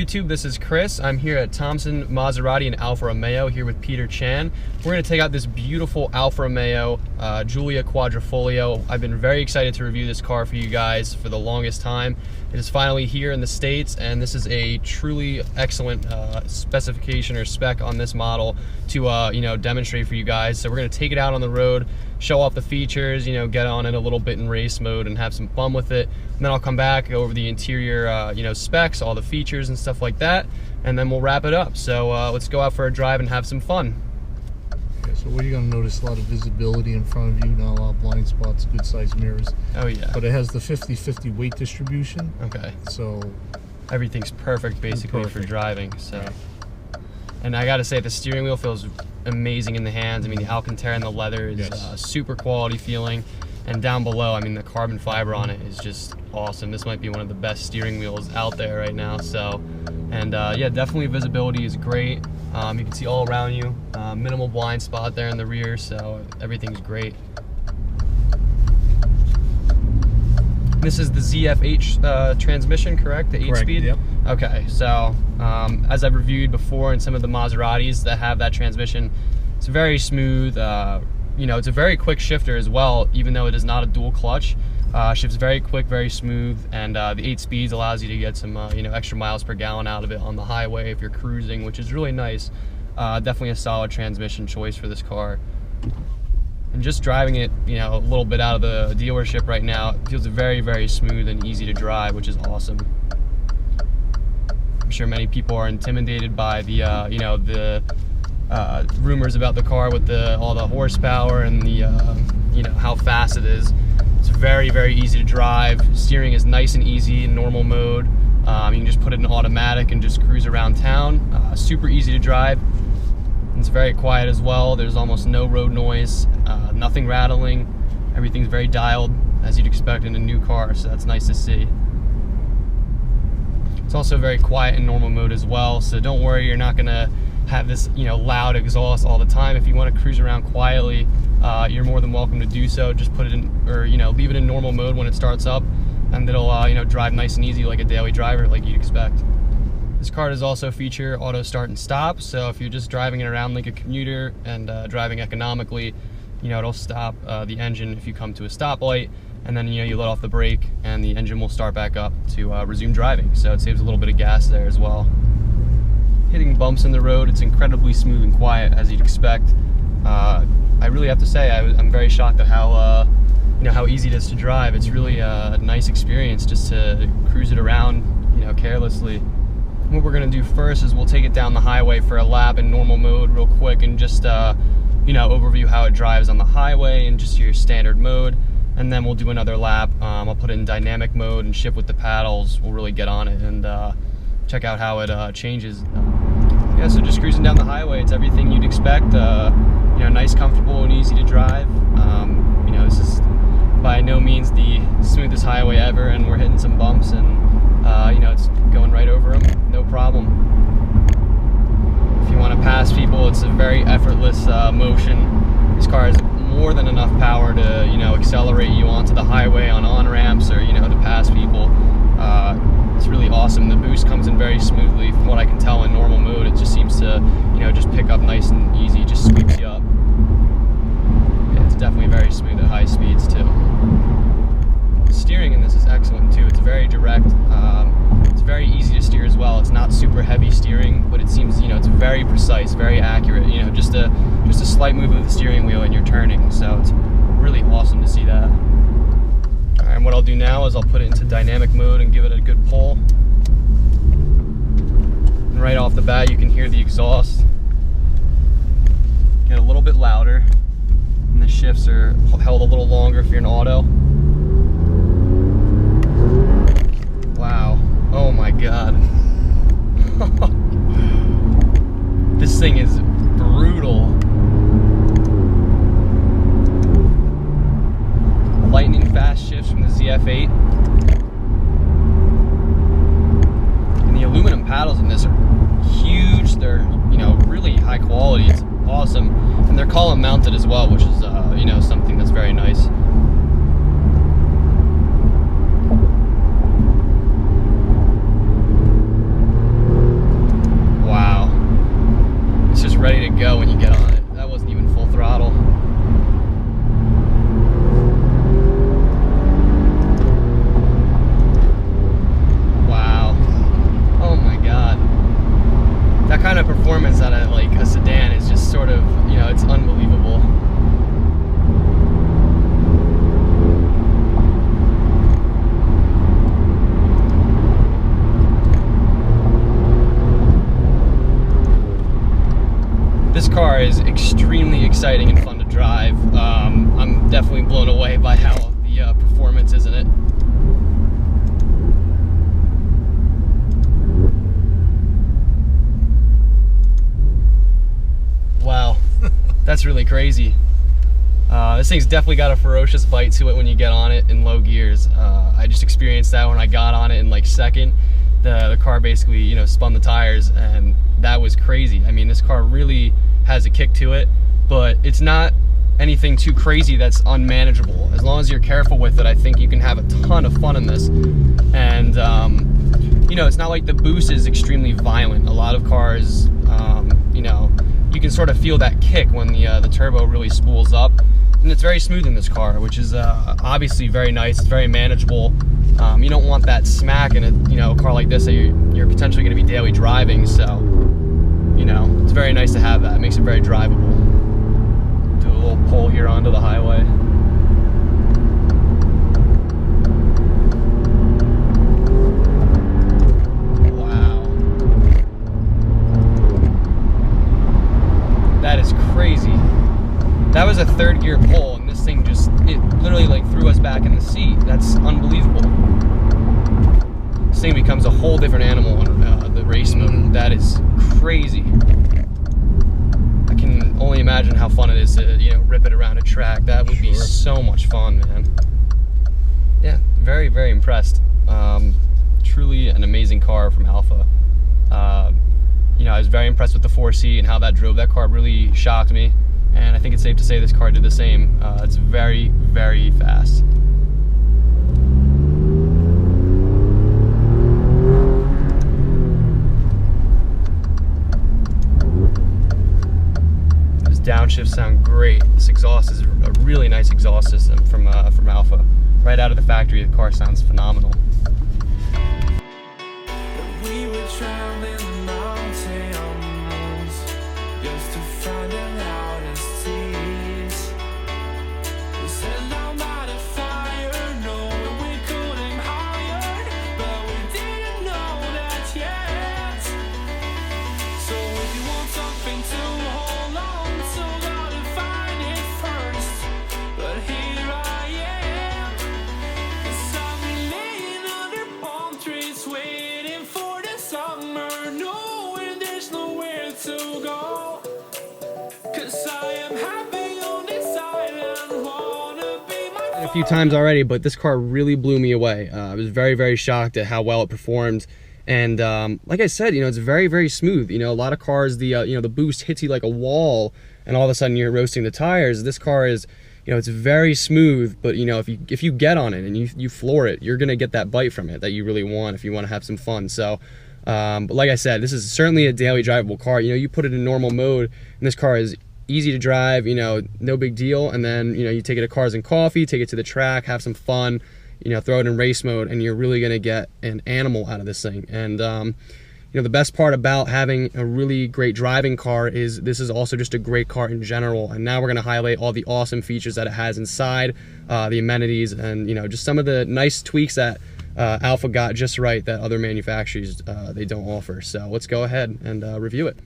YouTube? This is Chris. I'm here at Thompson Maserati and Alfa Romeo here with Peter Chan. We're going to take out this beautiful Alfa Romeo Giulia Quadrifoglio. I've been very excited to review this car for you guys for the longest time. It is finally here in the States, and this is a truly excellent specification or spec on this model to demonstrate for you guys. So we're going to take it out on the road, show off the features, get on it a little bit in race mode and have some fun with it. And then I'll come back, go over the interior specs, all the features and stuff like that, and then we'll wrap it up. So let's go out for a drive and have some fun. Okay, so what are you going to notice? A lot of visibility in front of you, not a lot of blind spots, good sized mirrors. Oh yeah. But it has the 50-50 weight distribution. Okay. So everything's perfect basically for driving. So, and I gotta say, the steering wheel feels amazing in the hands. I mean, the Alcantara and the leather is super quality feeling. And down below, I mean, the carbon fiber on it is just awesome. This might be one of the best steering wheels out there right now. So, and yeah, definitely visibility is great. You can see all around you. Minimal blind spot there in the rear, so everything's great. This is the ZF8 transmission, correct? The 8-speed? Yep. Okay, so as I've reviewed before in some of the Maseratis that have that transmission, it's very smooth. It's a very quick shifter as well, even though it is not a dual clutch. Shifts very quick, very smooth, and the 8 speeds allows you to get some extra miles per gallon out of it on the highway if you're cruising, which is really nice. Definitely a solid transmission choice for this car. And just driving it, a little bit out of the dealership right now, it feels very, very smooth and easy to drive, which is awesome. I'm sure many people are intimidated by the rumors about the car with all the horsepower and the how fast it is. It's very, very easy to drive. Steering is nice and easy in normal mode. You can just put it in automatic and just cruise around town. Super easy to drive. It's very quiet as well. There's almost no road noise, nothing rattling. Everything's very dialed, as you'd expect in a new car, so that's nice to see. It's also very quiet in normal mode as well, so don't worry, you're not gonna have this loud exhaust all the time. If you want to cruise around quietly, you're more than welcome to do so. Just put it in, or leave it in normal mode when it starts up, and it'll drive nice and easy like a daily driver, like you'd expect. This car does also feature auto start and stop, so if you're just driving it around like a commuter and driving economically, it'll stop the engine if you come to a stoplight, and then you let off the brake and the engine will start back up to resume driving. So it saves a little bit of gas there as well. Hitting bumps in the road, it's incredibly smooth and quiet, as you'd expect. I really have to say, I'm very shocked at how how easy it is to drive. It's really a nice experience just to cruise it around, carelessly. What we're gonna do first is we'll take it down the highway for a lap in normal mode real quick and just overview how it drives on the highway and just your standard mode. And then we'll do another lap. I'll put it in dynamic mode and shift with the paddles. We'll really get on it and check out how it changes. Yeah, so just cruising down the highway, it's everything you'd expect. Nice, comfortable, and easy to drive. This is by no means the smoothest highway ever, and we're hitting some bumps, and it's going right over them, no problem. If you want to pass people, it's a very effortless motion. This car has more than enough power to accelerate you onto the highway on ramps, or to pass people. It's really awesome. The boost comes in very smoothly. From what I can tell in normal mode, it just seems to just pick up nice and easy, just sweeps you up. Yeah, it's definitely very smooth at high speeds too. The steering in this is excellent too. It's very direct. It's very easy to steer as well. It's not super heavy steering, but it seems it's very precise, very accurate. Just a slight move of the steering wheel and you're turning. So it's really awesome to see that. And what I'll do now is I'll put it into dynamic mode and give it a good pull. And right off the bat, you can hear the exhaust get a little bit louder, and the shifts are held a little longer if you're in auto. Wow, oh my god. This thing is brutal. Lightning fast shifts from the ZF8. And the aluminum paddles in this are huge. They're, really high quality. It's awesome. And they're column mounted as well, which is, something that's very nice. car is extremely exciting and fun to drive. I'm definitely blown away by how the performance is in it. Wow, that's really crazy. This thing's definitely got a ferocious bite to it when you get on it in low gears. I just experienced that when I got on it in like second. The car basically, you know, spun the tires, and that was crazy. I mean, this car really has a kick to it, but it's not anything too crazy that's unmanageable. As long as you're careful with it, I think you can have a ton of fun in this. And you know, it's not like the boost is extremely violent. A lot of cars, you know, you can sort of feel that kick when the turbo really spools up, and it's very smooth in this car, which is obviously very nice. It's very manageable. You don't want that smack in a, you know, a car like this that you're potentially going to be daily driving. So, you know, it's very nice to have that. It makes it very drivable. Do a little pull here onto the highway. Wow, that is crazy. That was a third gear pull, and this thing just, it literally like threw us back in the seat. That's unbelievable. This thing becomes a whole different animal in the race mode. That is crazy. I can only imagine how fun it is to, you know, rip it around a track. That would be so much fun, man. Yeah, very, very impressed. Truly an amazing car from Alfa. You know, I was very impressed with the 4C and how that drove. That car really shocked me. And I think it's safe to say this car did the same. It's very, very fast. Those downshifts sound great. This exhaust is a really nice exhaust system from Alfa. Right out of the factory, the car sounds phenomenal. We were traveling the mountains just to find the loudest seas. We set down by the fire, knowing we could aim higher, but we didn't know that yet. So if you want something to hold on to, gotta find it first. But here I am, 'cause I've been laying under palm trees waiting for the summer, knowing there's nowhere to go. 'Cause I am happy on this island, wanna be my A few times already, but this car really blew me away. I was very, very shocked at how well it performed. And like I said, you know, it's very, very smooth. You know, a lot of cars, you know, the boost hits you like a wall, and all of a sudden you're roasting the tires. This car is, you know, it's very smooth, but you know, if you get on it and you floor it, you're gonna get that bite from it that you really want if you want to have some fun. So, but like I said, this is certainly a daily drivable car. You know, you put it in normal mode, and this car is easy to drive. You know, no big deal. And then, you know, you take it to Cars and Coffee, take it to the track, have some fun. You know, throw it in race mode, and you're really gonna get an animal out of this thing. And you know, the best part about having a really great driving car is this is also just a great car in general. And now we're gonna highlight all the awesome features that it has inside, the amenities, and you know, just some of the nice tweaks that Alfa got just right that other manufacturers they don't offer. So let's go ahead and review it.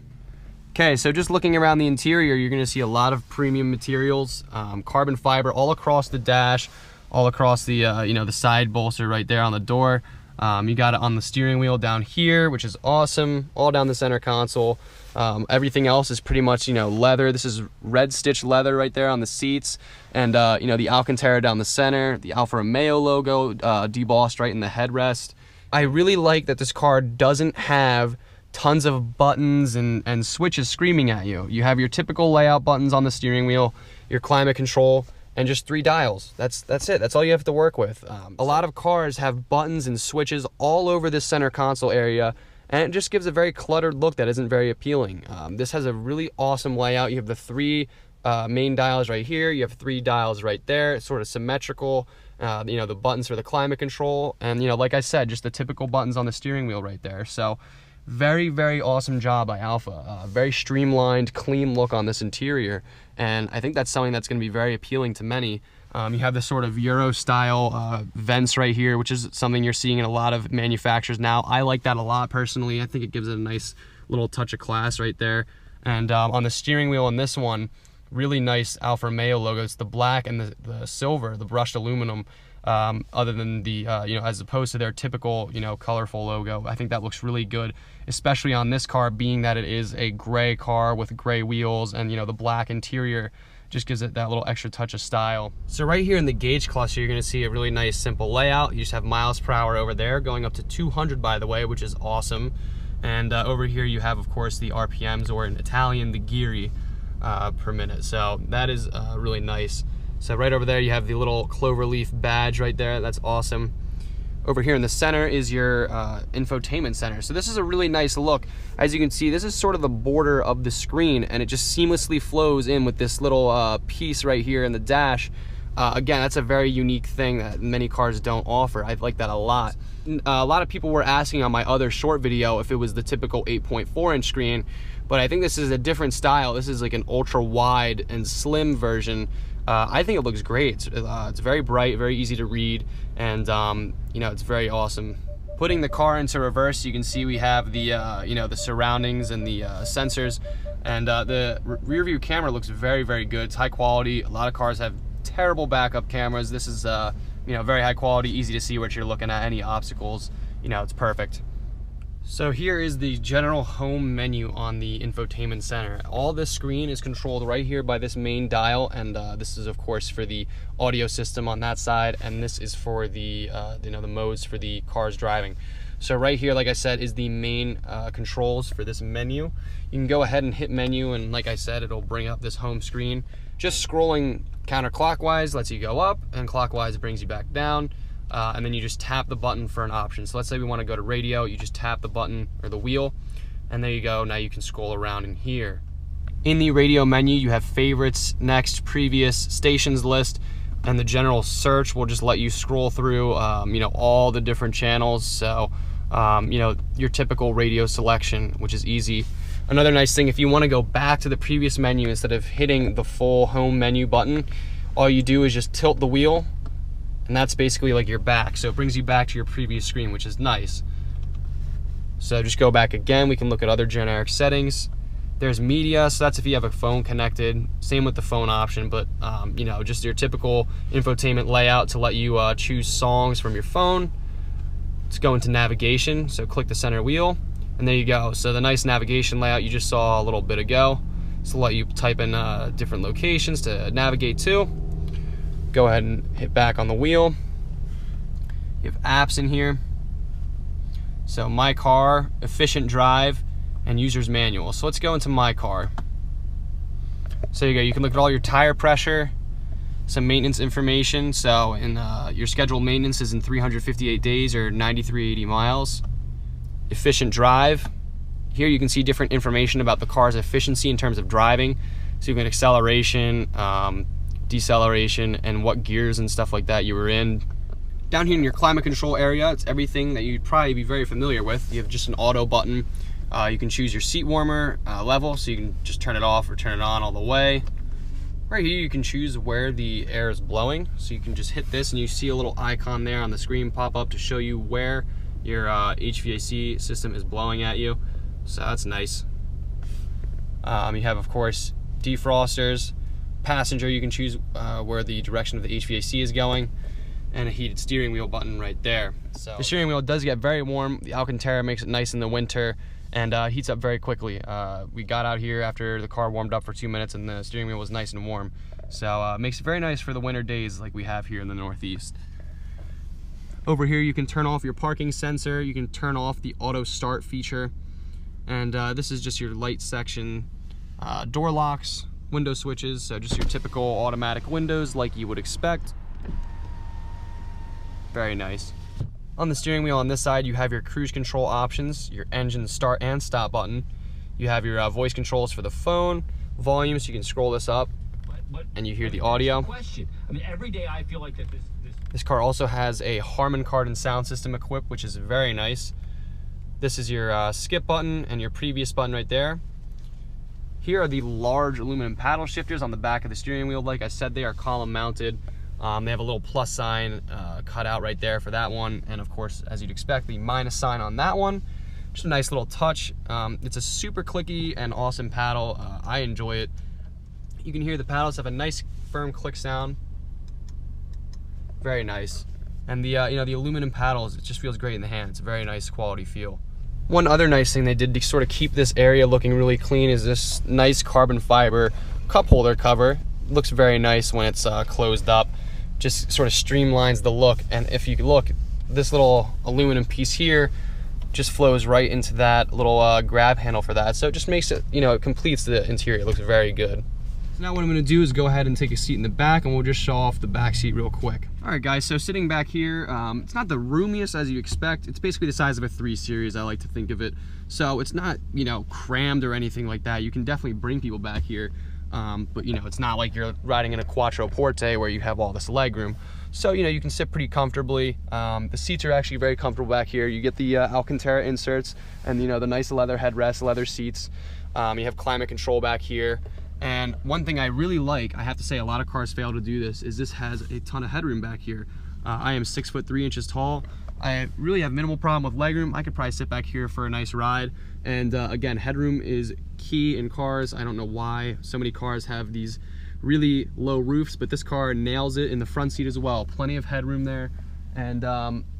Okay, so just looking around the interior, you're gonna see a lot of premium materials, carbon fiber all across the dash, all across the you know, the side bolster right there on the door. You got it on the steering wheel down here, which is awesome, all down the center console. Everything else is pretty much, you know, leather. This is red stitched leather right there on the seats, and you know, the Alcantara down the center, the Alfa Romeo logo debossed right in the headrest. I really like that this car doesn't have tons of buttons and switches screaming at you. You have your typical layout buttons on the steering wheel, your climate control, and just 3 dials. That's it. That's all you have to work with. A lot of cars have buttons and switches all over this center console area, and it just gives a very cluttered look that isn't very appealing. This has a really awesome layout. You have the 3 main dials right here. You have 3 dials right there. It's sort of symmetrical. You know, the buttons for the climate control, and you know, like I said, just the typical buttons on the steering wheel right there. So very, very awesome job by Alfa. Very streamlined, clean look on this interior, and I think that's something that's going to be very appealing to many. You have this sort of Euro style vents right here, which is something you're seeing in a lot of manufacturers now. I like that a lot personally. I think it gives it a nice little touch of class right there. And on the steering wheel on this one, really nice Alfa Romeo logo. It's the black and the silver, the brushed aluminum, other than the, as opposed to their typical, colorful logo. I think that looks really good, especially on this car, being that it is a gray car with gray wheels and, the black interior just gives it that little extra touch of style. So right here in the gauge cluster, you're gonna see a really nice simple layout. You just have miles per hour over there, going up to 200, by the way, which is awesome. And over here you have, of course, the RPMs, or in Italian, the giri per minute. So that is really nice. So right over there you have the little cloverleaf badge right there. That's awesome. Over here in the center is your infotainment center. So this is a really nice look. As you can see, this is sort of the border of the screen, and it just seamlessly flows in with this little piece right here in the dash. Again, that's a very unique thing that many cars don't offer. I like that a lot. A lot of people were asking on my other short video if it was the typical 8.4-inch screen, but I think this is a different style. This is like an ultra wide and slim version. I think it looks great. It's very bright, very easy to read, and it's very awesome. Putting the car into reverse, you can see we have the the surroundings and the sensors, and the rear view camera looks very, very good. It's high quality. A lot of cars have terrible backup cameras. This is very high quality, easy to see what you're looking at, any obstacles. It's perfect. So here is the general home menu on the infotainment center. All this screen is controlled right here by this main dial, and this is of course for the audio system on that side, and this is for the the modes for the cars driving. So right here, like I said, is the main controls for this menu. You can go ahead and hit menu, and like I said, it'll bring up this home screen. Just scrolling counterclockwise lets you go up, and clockwise brings you back down. And then you just tap the button for an option. So let's say we want to go to radio, you just tap the button or the wheel, and there you go. Now you can scroll around in here. In the radio menu, you have favorites, next, previous, stations list, and the general search will just let you scroll through, all the different channels. So, your typical radio selection, which is easy. Another nice thing, if you want to go back to the previous menu instead of hitting the full home menu button, all you do is just tilt the wheel, and that's basically like your back. So it brings you back to your previous screen, which is nice. So just go back again. We can look at other generic settings. There's media, so that's if you have a phone connected. Same with the phone option, but just your typical infotainment layout to let you choose songs from your phone. Let's go into navigation. So click the center wheel, and there you go. So the nice navigation layout you just saw a little bit ago. So let you type in different locations to navigate to. Go ahead and hit back on the wheel. You have apps in here. So My Car, Efficient Drive, and User's Manual. So let's go into My Car. So you go. You can look at all your tire pressure, some maintenance information. So in your scheduled maintenance is in 358 days or 9,380 miles. Efficient Drive. Here you can see different information about the car's efficiency in terms of driving. So you can acceleration, deceleration, and what gears and stuff like that you were in. Down here in your climate control area, it's everything that you'd probably be very familiar with. You have just an auto button. You can choose your seat warmer level, so you can just turn it off or turn it on all the way. Right here you can choose where the air is blowing, so you can just hit this and you see a little icon there on the screen pop up to show you where your HVAC system is blowing at you. So that's nice. You have, of course, defrosters. Passenger, you can choose where the direction of the HVAC is going, and a heated steering wheel button right there. So the steering wheel does get very warm. The Alcantara makes it nice in the winter and heats up very quickly. We got out here after the car warmed up for 2 minutes, and the steering wheel was nice and warm. So makes it very nice for the winter days like we have here in the Northeast. Over here you can turn off your parking sensor. You can turn off the auto start feature, and this is just your light section, door locks, window switches, so just your typical automatic windows like you would expect. Very nice. On the steering wheel on this side, you have your cruise control options, your engine start and stop button. You have your voice controls for the phone, volume, so you can scroll this up and you hear the audio. Question. I mean, every day I feel like that this car also has a Harman Kardon sound system equipped, which is very nice. This is your skip button and your previous button right there. Here are the large aluminum paddle shifters on the back of the steering wheel. Like I said, they are column mounted. They have a little plus sign cut out right there for that one. And of course, as you'd expect, the minus sign on that one. just a nice little touch. It's a super clicky and awesome paddle. I enjoy it. You can hear the paddles have a nice firm click sound. Very nice. And the you know, the aluminum paddles, it just feels great in the hand. It's a very nice quality feel. One other nice thing they did to sort of keep this area looking really clean is this nice carbon fiber cup holder cover. It looks very nice when it's closed up. Just sort of streamlines the look. And if you look, this little aluminum piece here just flows right into that little grab handle for that. So it just makes it, you know, it completes the interior. It looks very good. So now what I'm gonna do is go ahead and take a seat in the back, and we'll just show off the back seat real quick. All right, guys, so sitting back here, it's not the roomiest as you expect. It's basically the size of a 3 Series, I like to think of it. So it's not, you know, crammed or anything like that. You can definitely bring people back here. But you know, it's not like you're riding in a Quattro Porte where you have all this leg room. So, you know, you can sit pretty comfortably. The seats are actually very comfortable back here. You get the Alcantara inserts and, you know, the nice leather headrest, leather seats. You have climate control back here. And one thing I really like, I have to say a lot of cars fail to do this has a ton of headroom back here. I am 6'3" tall. I really have minimal problem with legroom. I could probably sit back here for a nice ride. And again, headroom is key in cars. I don't know why so many cars have these really low roofs, but this car nails it in the front seat as well. Plenty of headroom there. And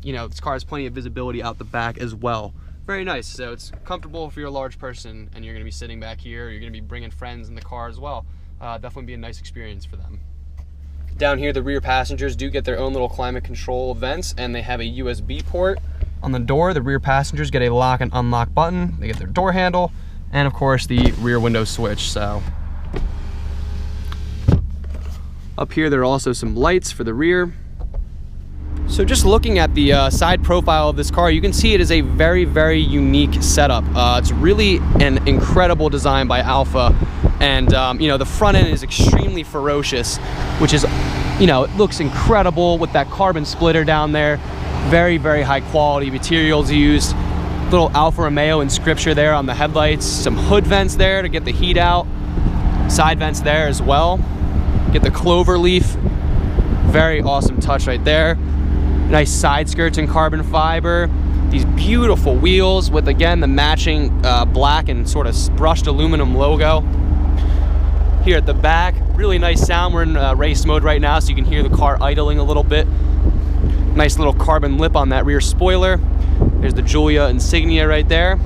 you know, this car has plenty of visibility out the back as well. Very nice. So it's comfortable if you're a large person and you're gonna be sitting back here, or you're gonna be bringing friends in the car as well. Definitely be a nice experience for them. Down here, the rear passengers do get their own little climate control vents, and they have a USB port. On the door, the rear passengers get a lock and unlock button. They get their door handle, and of course the rear window switch. So up here, there are also some lights for the rear. So just looking at the side profile of this car, you can see it is a very, very unique setup. It's really an incredible design by Alfa. And you know, the front end is extremely ferocious, which is, you know, it looks incredible with that carbon splitter down there. Very, very high quality materials used. Little Alfa Romeo in scripture there on the headlights. Some hood vents there to get the heat out. Side vents there as well. Get the clover leaf. Very awesome touch right there. Nice side skirts in carbon fiber. These beautiful wheels with, again, the matching black and sort of brushed aluminum logo. Here at the back, really nice sound. We're in race mode right now, so you can hear the car idling a little bit. Nice little carbon lip on that rear spoiler. There's the Giulia insignia right there.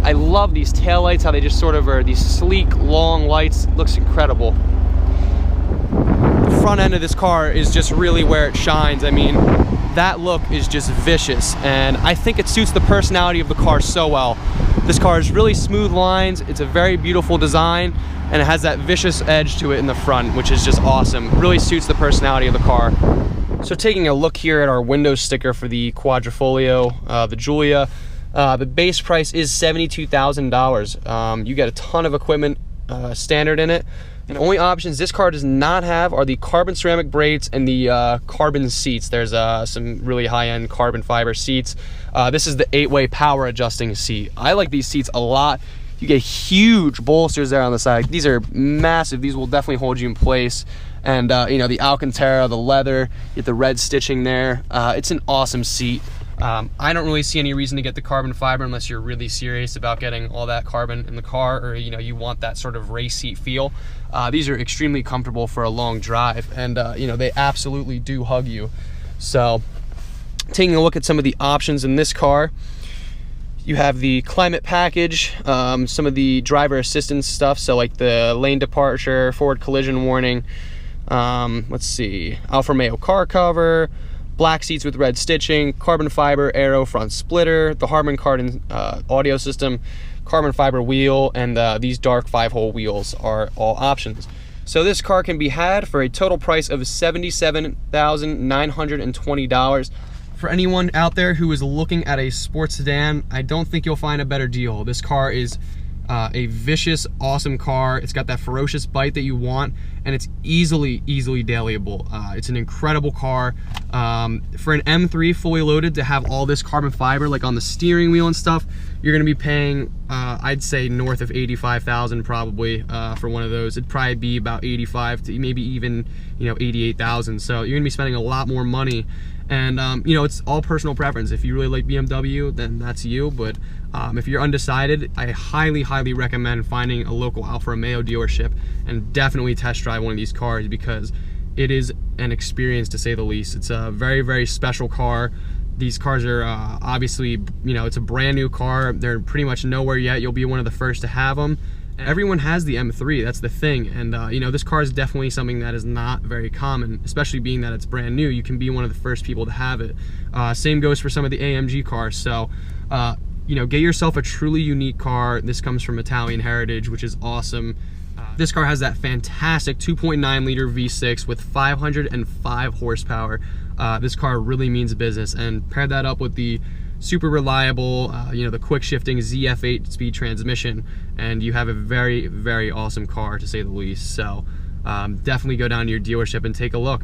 I love these taillights, how they just sort of are these sleek, long lights. It looks incredible. The front end of this car is just really where it shines. I mean, that look is just vicious, and I think it suits the personality of the car so well. This car has really smooth lines. It's a very beautiful design, and it has that vicious edge to it in the front, which is just awesome. It really suits the personality of the car. So taking a look here at our window sticker for the Quadrifoglio, the Giulia, the base price is $72,000. You get a ton of equipment standard in it. And the only options this car does not have are the carbon ceramic brakes and the carbon seats. There's some really high-end carbon fiber seats. This is the 8-way power adjusting seat. I like these seats a lot. You get huge bolsters there on the side. These are massive. These will definitely hold you in place. And you know, the Alcantara, the leather, you get the red stitching there. It's an awesome seat. I don't really see any reason to get the carbon fiber unless you're really serious about getting all that carbon in the car, or you know, you want that sort of race seat feel. These are extremely comfortable for a long drive, and you know, they absolutely do hug you. So taking a look at some of the options in this car, you have the climate package, some of the driver assistance stuff, so like the lane departure, forward collision warning, let's see, Alfa Romeo car cover, black seats with red stitching, carbon fiber aero front splitter, the Harman Kardon audio system, carbon fiber wheel, and these dark 5-hole wheels are all options. So this car can be had for a total price of $77,920. For anyone out there who is looking at a sports sedan, I don't think you'll find a better deal. This car is a vicious, awesome car. It's got that ferocious bite that you want, and it's easily dailyable. It's an incredible car. For an M3 fully loaded, to have all this carbon fiber like on the steering wheel and stuff, you're gonna be paying, I'd say north of $85,000 probably for one of those. It'd probably be about 85 to maybe even, you know, 88,000. So you're gonna be spending a lot more money. And you know, it's all personal preference. If you really like BMW, then that's you, but If you're undecided, I highly recommend finding a local Alfa Romeo dealership and definitely test drive one of these cars, because it is an experience to say the least. It's a very special car. These cars are obviously, you know, it's a brand new car. They're pretty much nowhere yet. You'll be one of the first to have them. Everyone has the M3, that's the thing. And you know, this car is definitely something that is not very common, especially being that it's brand new. You can be one of the first people to have it. Same goes for some of the AMG cars. So you know, get yourself a truly unique car. This comes from Italian heritage, which is awesome. This car has that fantastic 2.9 liter V6 with 505 horsepower. This car really means business, and pair that up with the super reliable, you know, the quick shifting ZF8 speed transmission, and you have a very awesome car, to say the least. So definitely go down to your dealership and take a look.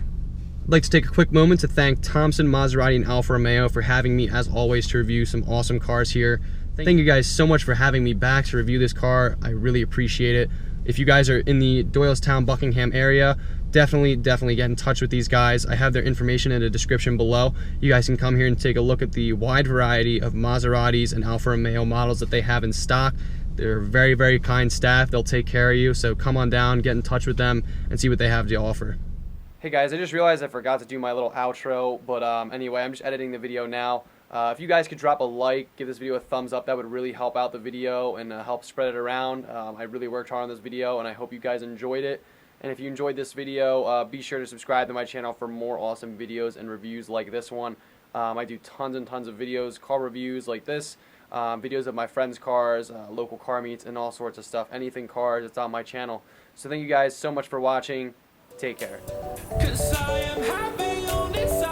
I'd like to take a quick moment to thank Thompson Maserati and Alfa Romeo for having me, as always, to review some awesome cars here. Thank you guys so much for having me back to review this car. I really appreciate it. If you guys are in the Doylestown, Buckingham area, definitely get in touch with these guys. I have their information in the description below. You guys can come here and take a look at the wide variety of Maseratis and Alfa Romeo models that they have in stock. They're very kind staff. They'll take care of you. So come on down, get in touch with them, and see what they have to offer. Hey guys, I just realized I forgot to do my little outro, but anyway, I'm just editing the video now. If you guys could drop a like, give this video a thumbs up, that would really help out the video and help spread it around. I really worked hard on this video, and I hope you guys enjoyed it. And if you enjoyed this video, be sure to subscribe to my channel for more awesome videos and reviews like this one. I do tons and tons of videos, car reviews like this, videos of my friends' cars, local car meets, and all sorts of stuff. Anything cars, it's on my channel. So thank you guys so much for watching. Take care. 'Cause I am happy on this